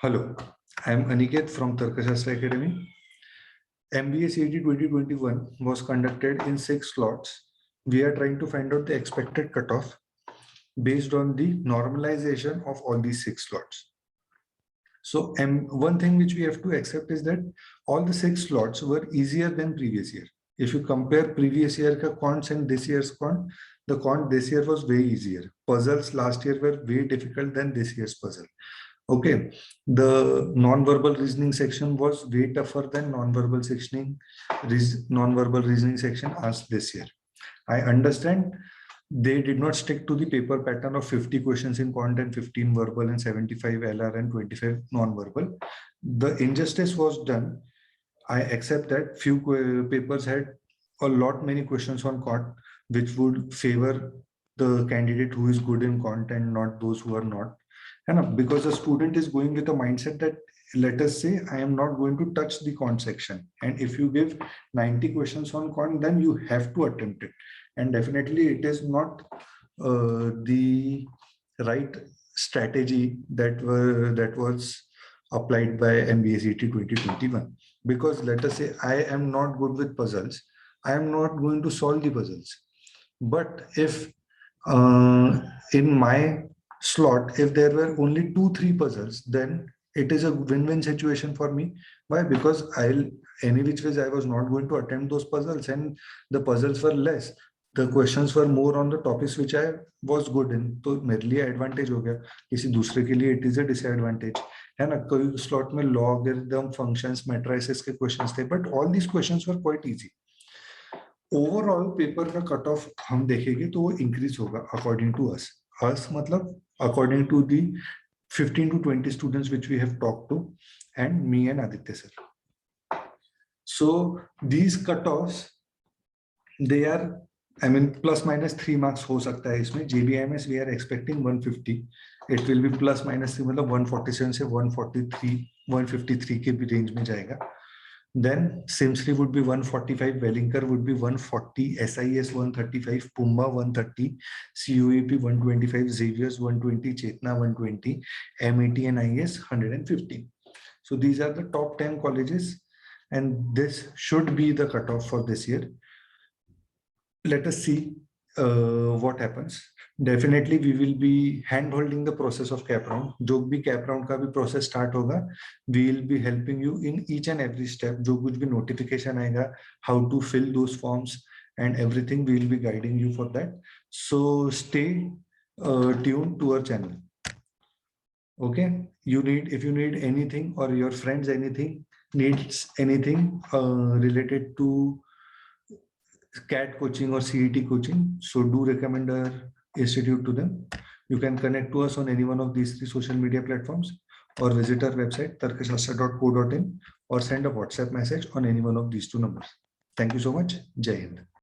Hello, I am Aniket from Tarkashastra Academy. MBA CET 2021 was conducted in 6 slots. We are trying to find out the expected cutoff based on the normalization of all these 6 slots. So one thing which we have to accept is that all the 6 slots were easier than previous year. If you compare previous year ka quants and this year's quant, the quant this year was way easier. Puzzles last year were way difficult than this year's puzzle. Okay, the non-verbal reasoning section was way tougher than non-verbal reasoning section as this year. I understand they did not stick to the paper pattern of 50 questions in quant and 15 verbal and 75 LR and 25 non-verbal. The injustice was done. I accept that few papers had a lot many questions on quant, which would favor the candidate who is good in quant and not those who are not. And because the student is going with a mindset that, let us say, I am not going to touch the quant section. And if you give 90 questions on quant, then you have to attempt it. And definitely it is not the right strategy that was applied by MBA CET 2021. Because let us say I am not good with puzzles, I am not going to solve the puzzles. But if in my slot, if there were only 2-3 puzzles, then it is a win-win situation for me. Why? Because any which ways I was not going to attempt those puzzles, and the puzzles were less. The questions were more on the topics which I was good in. तो मेरे लिए advantage हो गया. किसी दूसरे के लिए it is a disadvantage. है ना? कोई slot में logarithm, functions, matrices के questions थे, but all these questions were quite easy. Overall paper का कट ऑफ हम देखेंगे तो वो इंक्रीज होगा अकॉर्डिंग टू अस मतलब according to the 15 to 20 students which we have talked to and me and Aditya sir. So these cutoffs, they are, I mean, plus minus 3 marks हो सकता है इसमें. JBMS we are expecting 150. It will be plus minus 3 मतलब 147 से 143 153 के भी range में जाएगा. Then Simsri would be 145, Wellinger would be 140, SIS 135, Pumba 130, CUEP 125, Xavier's 120, Chetna 120, MET and IS 115. So these are the top 10 colleges, and this should be the cutoff for this year. Let us see what happens. Definitely we will be hand holding the process of cap round. जो भी cap round का भी process start होगा, we will be helping you in each and every step. जो कुछ भी notification आएगा, how to fill those forms and everything, we will be guiding you for that. So stay tuned to our channel. Okay, if you need anything, or your friends needs anything related to CAT coaching or CET coaching, so do recommend our institute to them. You can connect to us on any one of these 3 social media platforms, or visit our website tarkashastra.co.in, or send a WhatsApp message on any one of these 2 numbers. Thank you so much. Jai Hind.